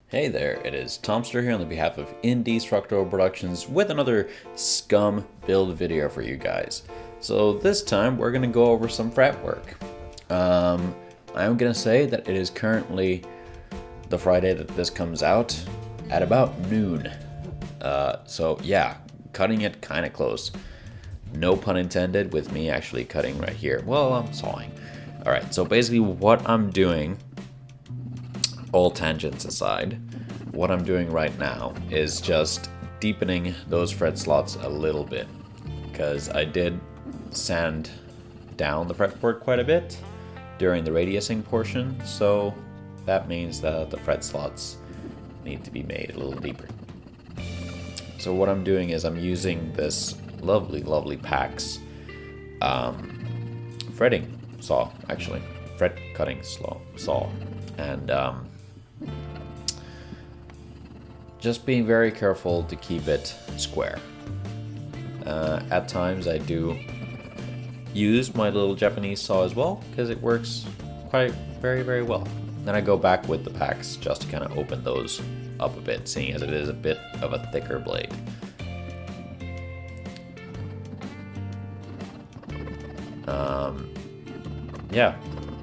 Hey there, it is Tomster here on the behalf of Indestructible Productions with another scum build video for you guys. So this time we're going to go over some fretwork. I'm going to say that it is currently the Friday that this comes out at about noon. So yeah, cutting it kind of close. No pun intended with me actually cutting right here. Well, I'm sawing. Alright, so basically what I'm doing, all tangents aside, what I'm doing right now is just deepening those fret slots a little bit, because I did sand down the fretboard quite a bit during the radiusing portion, so that means that the fret slots need to be made a little deeper. So what I'm doing is I'm using this lovely PAX fretting saw, actually, fret cutting saw, and just being very careful to keep it square. At times I do use my little Japanese saw as well, because it works quite very well. Then I go back with the PAX just to kind of open those up a bit, seeing as it is a bit of a thicker blade. Yeah,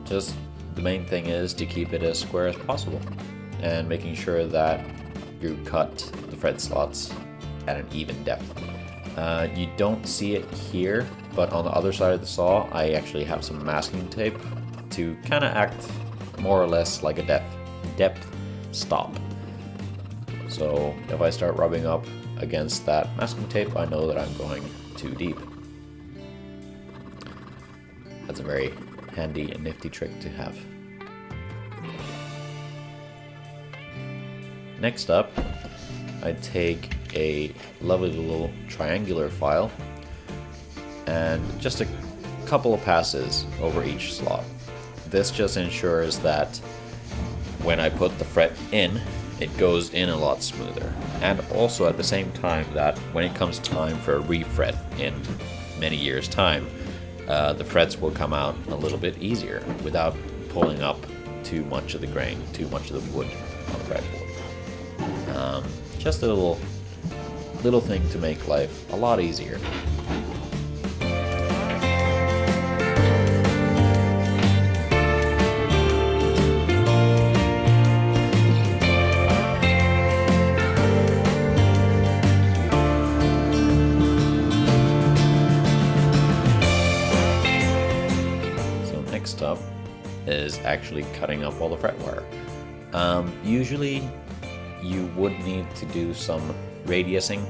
just the main thing is to keep it as square as possible and making sure that you cut the fret slots at an even depth. You don't see it here, but on the other side of the saw I actually have some masking tape to kind of act more or less like a depth stop. So if I start rubbing up against that masking tape, I know that I'm going too deep. That's a very handy and nifty trick to have. Next up, I take a lovely little triangular file and just a couple of passes over each slot. This just ensures that when I put the fret in, it goes in a lot smoother. And also at the same time that when it comes time for a refret in many years' time, the frets will come out a little bit easier without pulling up too much of the grain, too much of the wood on the fretboard. Just a little thing to make life a lot easier. So next up is actually cutting up all the fret wire. Usually you would need to do some radiusing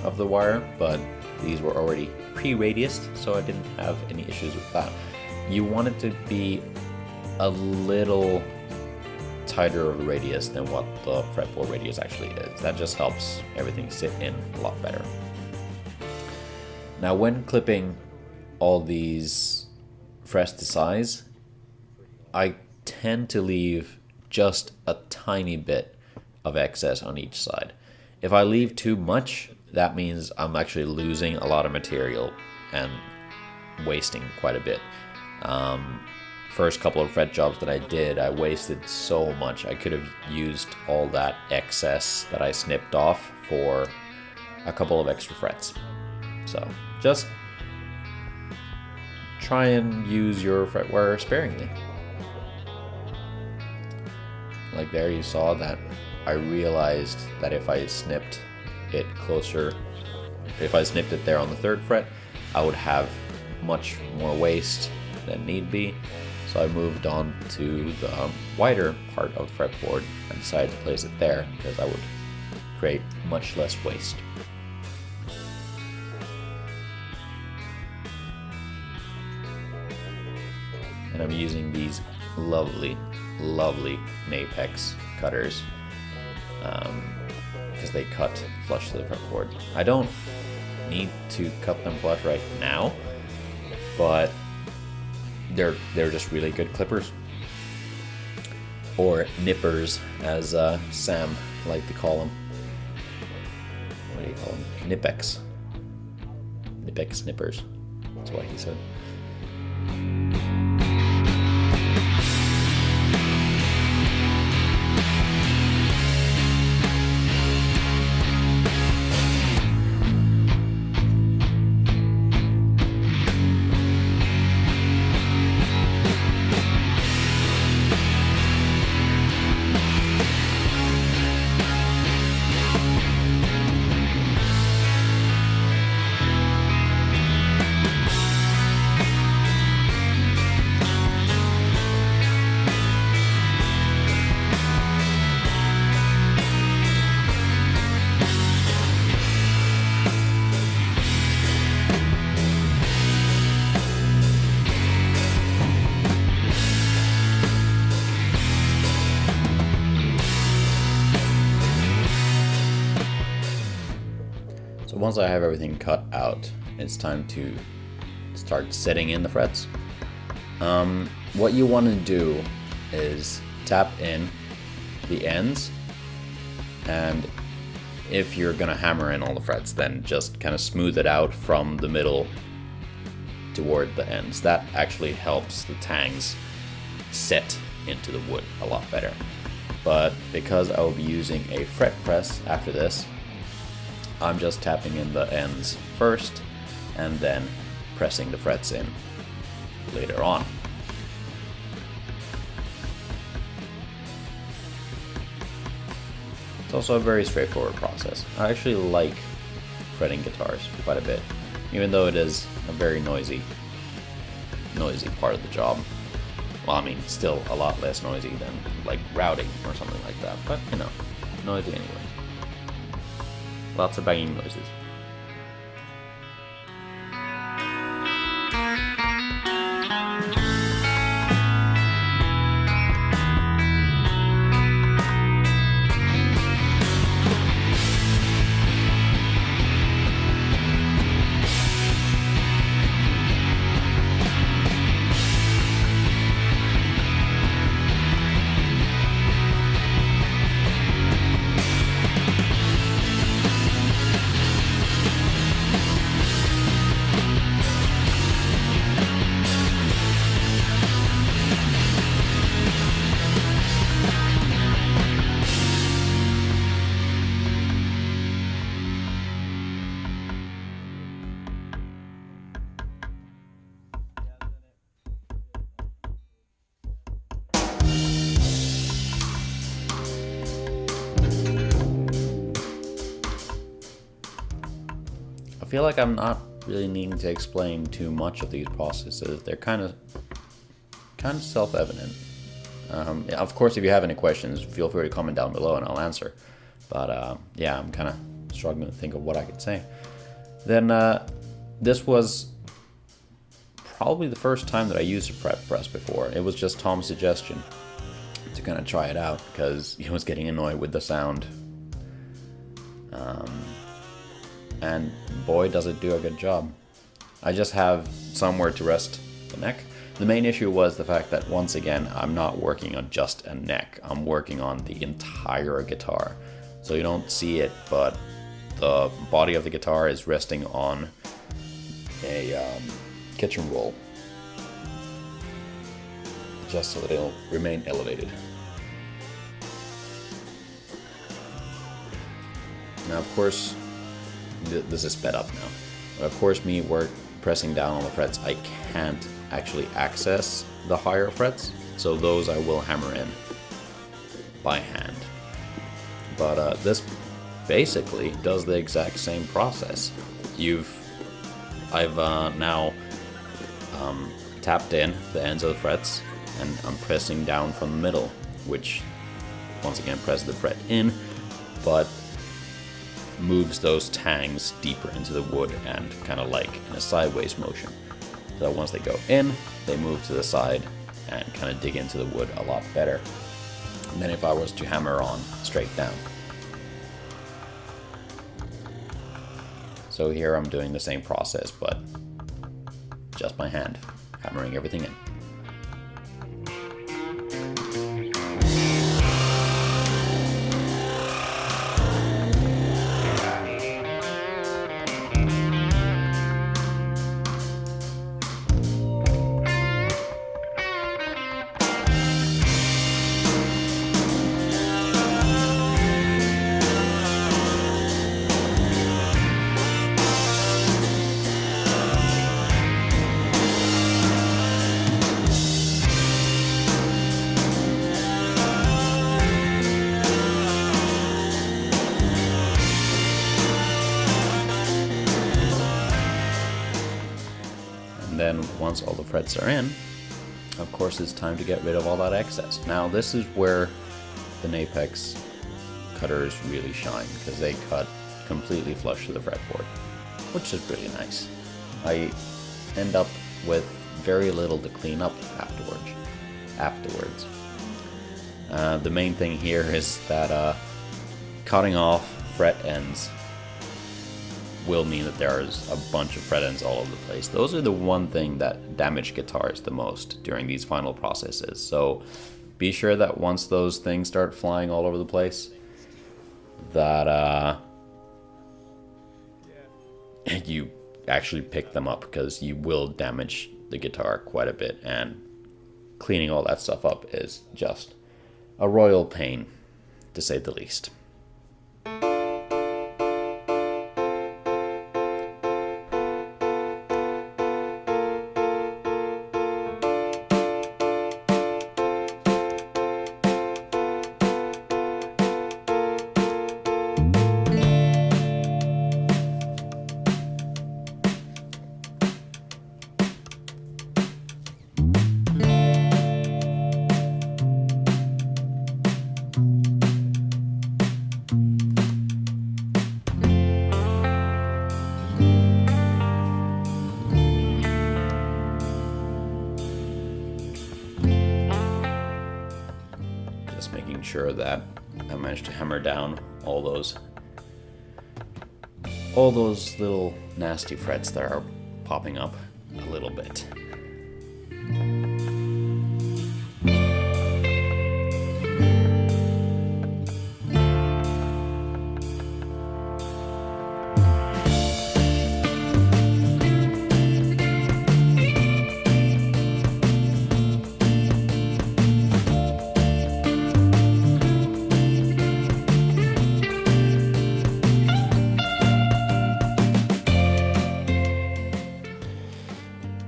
of the wire, but these were already pre-radiused, so I didn't have any issues with that. You want it to be a little tighter of a radius than what the fretboard radius actually is. That just helps everything sit in a lot better. Now when clipping all these frets to size, I tend to leave just a tiny bit of excess on each side. If I leave too much, that means I'm actually losing a lot of material and wasting quite a bit. First couple of fret jobs that I did, I wasted so much. I could have used all that excess that I snipped off for a couple of extra frets. So just try and use your fret wire sparingly. Like there you saw that I realized that if I snipped it closer, if I snipped it there on the 3rd fret, I would have much more waste than need be. So I moved on to the wider part of the fretboard and decided to place it there because I would create much less waste. And I'm using these lovely Napex cutters because they cut flush to the fretboard. I don't need to cut them flush right now, but they're just really good clippers, or nippers as Sam liked to call them. What do you call them? Nipex nippers. That's what he said. once I have everything cut out, it's time to start setting in the frets. What you want to do is tap in the ends, and if you're gonna hammer in all the frets, then just kind of smooth it out from the middle toward the ends. That actually helps the tangs set into the wood a lot better. But because I will be using a fret press after this, I'm just tapping in the ends first and then pressing the frets in later on. It's also a very straightforward process. I actually like fretting guitars quite a bit, even though it is a very noisy part of the job. Well, I mean, still a lot less noisy than like routing or something like that, but you know, noisy anyway. Lots of banging noises. I feel like I'm not really needing to explain too much of these processes. They're kind of self-evident. Yeah, of course, if you have any questions, feel free to comment down below and I'll answer. But yeah, I'm kind of struggling to think of what I could say. Then this was probably the first time that I used a fret press before. It was just Tom's suggestion to kind of try it out because he was getting annoyed with the sound. And boy, does it do a good job. I just have somewhere to rest the neck. The main issue was the fact that, once again, I'm not working on just a neck. I'm working on the entire guitar. So you don't see it, but the body of the guitar is resting on a kitchen roll, just so that it'll remain elevated. Now, of course, this is sped up now. But of course, me pressing down on the frets, I can't actually access the higher frets, so those I will hammer in by hand. But this basically does the exact same process. I've now tapped in the ends of the frets, and I'm pressing down from the middle, which once again presses the fret in, but moves those tangs deeper into the wood and kind of like in a sideways motion. So once they go in, they move to the side and kind of dig into the wood a lot better than if I was to hammer on straight down. So here I'm doing the same process, but just by hand, hammering everything in. And then once all the frets are in, of course it's time to get rid of all that excess. Now this is where the Napex cutters really shine, because they cut completely flush to the fretboard, which is really nice. I end up with very little to clean up afterwards. The main thing here is that cutting off fret ends will mean that there's a bunch of fret ends all over the place. Those are the one thing that damage guitars the most during these final processes. So be sure that once those things start flying all over the place, that you actually pick them up, because you will damage the guitar quite a bit, and cleaning all that stuff up is just a royal pain, to say the least. Making sure that I managed to hammer down all those little nasty frets that are popping up a little bit.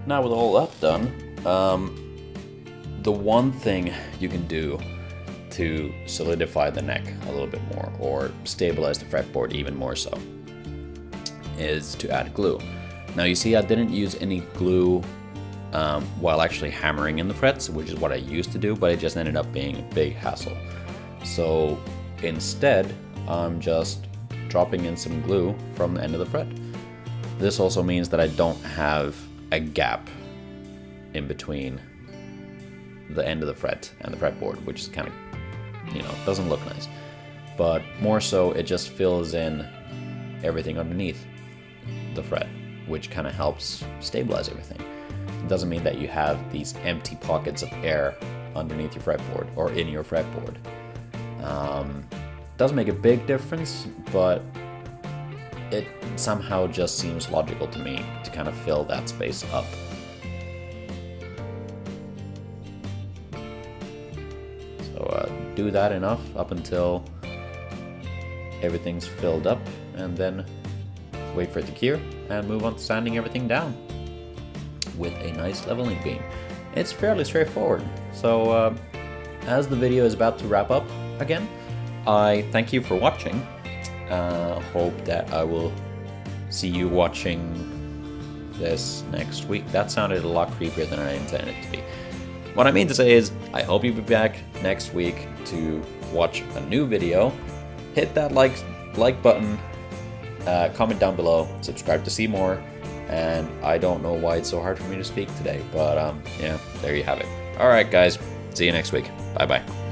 Now with all that done, the one thing you can do to solidify the neck a little bit more, or stabilize the fretboard even more so, is to add glue. Now you see I didn't use any glue while actually hammering in the frets, which is what I used to do, but it just ended up being a big hassle. So instead, I'm just dropping in some glue from the end of the fret. This also means that I don't have a gap in between the end of the fret and the fretboard, which is kind of, doesn't look nice. But more so, it just fills in everything underneath the fret, which kind of helps stabilize everything. It doesn't mean that you have these empty pockets of air underneath your fretboard or in your fretboard. Doesn't make a big difference, but it somehow just seems logical to me to kind of fill that space up. So do that enough up until everything's filled up, and then wait for it to cure and move on to sanding everything down with a nice leveling beam. It's fairly straightforward. So as the video is about to wrap up again, I thank you for watching. Hope that I will see you watching this next week. That sounded a lot creepier than I intended it to be. What I mean to say is, I hope you'll be back next week to watch a new video. Hit that like button, comment down below, subscribe to see more, and I don't know why it's so hard for me to speak today, but yeah, there you have it. Alright guys, see you next week. Bye bye.